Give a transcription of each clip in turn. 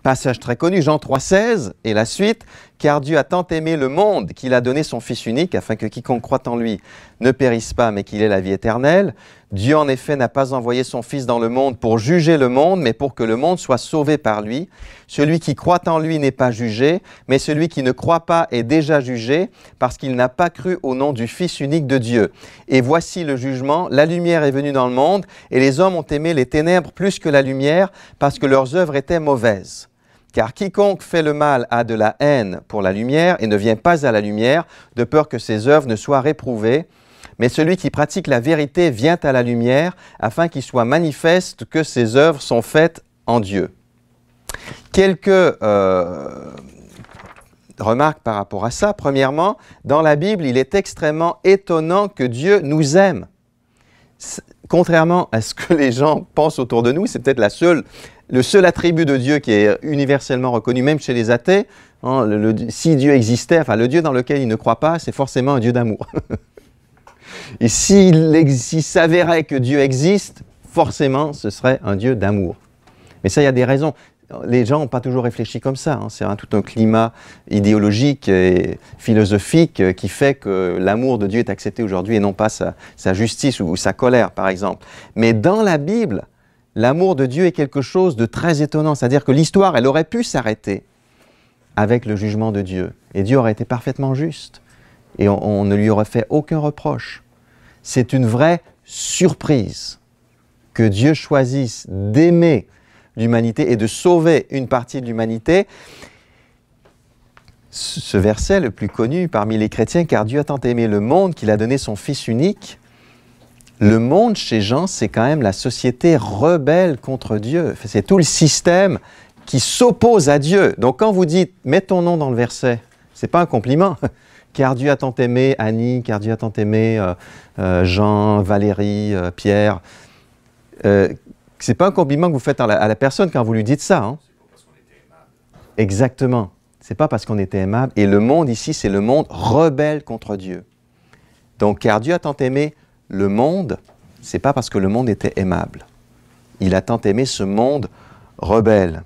Passage très connu, Jean 3,16 et la suite. « Car Dieu a tant aimé le monde qu'il a donné son Fils unique, afin que quiconque croit en lui ne périsse pas, mais qu'il ait la vie éternelle. Dieu en effet n'a pas envoyé son Fils dans le monde pour juger le monde, mais pour que le monde soit sauvé par lui. Celui qui croit en lui n'est pas jugé, mais celui qui ne croit pas est déjà jugé, parce qu'il n'a pas cru au nom du Fils unique de Dieu. Et voici le jugement, la lumière est venue dans le monde, et les hommes ont aimé les ténèbres plus que la lumière, parce que leurs œuvres étaient mauvaises. Car quiconque fait le mal a de la haine pour la lumière et ne vient pas à la lumière, de peur que ses œuvres ne soient réprouvées. Mais celui qui pratique la vérité vient à la lumière, afin qu'il soit manifeste que ses œuvres sont faites en Dieu. » Quelques remarques par rapport à ça. Premièrement, dans la Bible, il est extrêmement étonnant que Dieu nous aime. Contrairement à ce que les gens pensent autour de nous, c'est peut-être le seul attribut de Dieu qui est universellement reconnu, même chez les athées. Hein, si Dieu existait, enfin le Dieu dans lequel ils ne croient pas, c'est forcément un Dieu d'amour. Et s'il s'avérait que Dieu existe, forcément, ce serait un Dieu d'amour. Mais ça, il y a des raisons. Les gens n'ont pas toujours réfléchi comme ça. Hein. C'est tout un climat idéologique et philosophique qui fait que l'amour de Dieu est accepté aujourd'hui et non pas sa justice ou sa colère, par exemple. Mais dans la Bible, l'amour de Dieu est quelque chose de très étonnant. C'est-à-dire que l'histoire, elle aurait pu s'arrêter avec le jugement de Dieu. Et Dieu aurait été parfaitement juste. Et on ne lui aurait fait aucun reproche. C'est une vraie surprise que Dieu choisisse d'aimer l'humanité et de sauver une partie de l'humanité. Ce verset le plus connu parmi les chrétiens, « Car Dieu a tant aimé le monde qu'il a donné son Fils unique », le monde chez Jean, c'est quand même la société rebelle contre Dieu. C'est tout le système qui s'oppose à Dieu. Donc quand vous dites « mets ton nom dans le verset », ce n'est pas un compliment. « Car Dieu a tant aimé Annie, car Dieu a tant aimé Jean, Valérie, Pierre », ce n'est pas un compliment que vous faites à la personne quand vous lui dites ça. Hein. C'est pas parce qu'on était aimable. Exactement. Ce n'est pas parce qu'on était aimable. Et le monde ici, c'est le monde rebelle contre Dieu. Donc, car Dieu a tant aimé le monde, ce n'est pas parce que le monde était aimable. Il a tant aimé ce monde rebelle.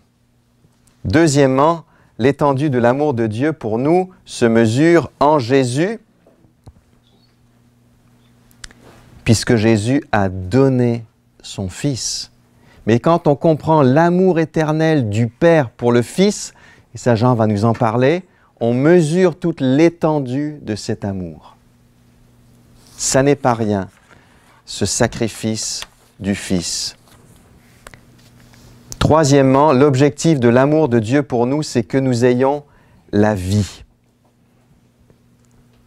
Deuxièmement, l'étendue de l'amour de Dieu pour nous se mesure en Jésus, puisque Jésus a donné son Fils. Mais quand on comprend l'amour éternel du Père pour le Fils, et ça Jean va nous en parler, on mesure toute l'étendue de cet amour. Ça n'est pas rien, ce sacrifice du Fils. Troisièmement, l'objectif de l'amour de Dieu pour nous, c'est que nous ayons la vie.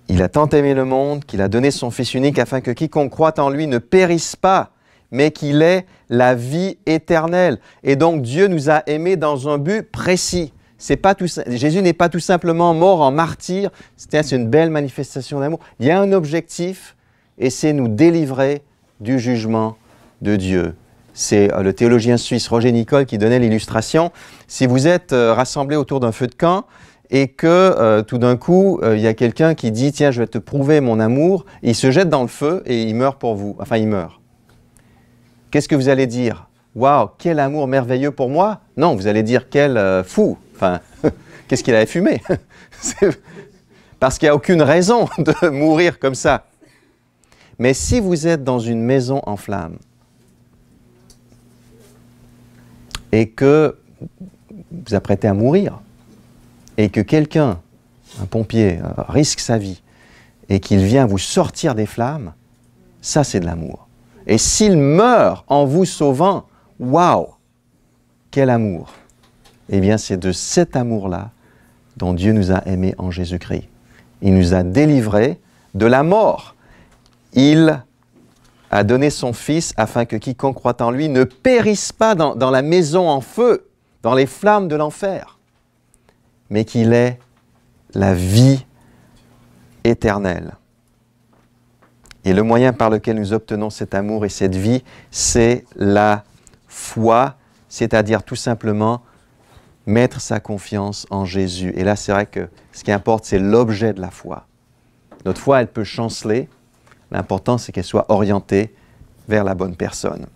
Il a tant aimé le monde qu'il a donné son Fils unique afin que quiconque croit en lui ne périsse pas, mais qu'il ait la vie éternelle. Et donc Dieu nous a aimés dans un but précis. Jésus n'est pas tout simplement mort en martyr, c'est une belle manifestation d'amour. Il y a un objectif, et c'est nous délivrer du jugement de Dieu. C'est le théologien suisse Roger Nicole qui donnait l'illustration. Si vous êtes rassemblés autour d'un feu de camp et que tout d'un coup, il y a quelqu'un qui dit « Tiens, je vais te prouver mon amour », il se jette dans le feu et il meurt pour vous. Enfin, il meurt. Qu'est-ce que vous allez dire? « Waouh, quel amour merveilleux pour moi !» Non, vous allez dire « Quel fou !» Enfin, qu'est-ce qu'il avait fumé? Parce qu'il n'y a aucune raison de mourir comme ça. Mais si vous êtes dans une maison en flammes et que vous apprêtez à mourir et que quelqu'un, un pompier, risque sa vie et qu'il vient vous sortir des flammes, ça c'est de l'amour. Et s'il meurt en vous sauvant, waouh, quel amour! Eh bien, c'est de cet amour-là dont Dieu nous a aimés en Jésus-Christ. Il nous a délivrés de la mort. Il a donné son Fils afin que quiconque croit en lui ne périsse pas dans la maison en feu, dans les flammes de l'enfer, mais qu'il ait la vie éternelle. Et le moyen par lequel nous obtenons cet amour et cette vie, c'est la foi, c'est-à-dire tout simplement mettre sa confiance en Jésus. Et là, c'est vrai que ce qui importe, c'est l'objet de la foi. Notre foi, elle peut chanceler. L'important, c'est qu'elle soit orientée vers la bonne personne.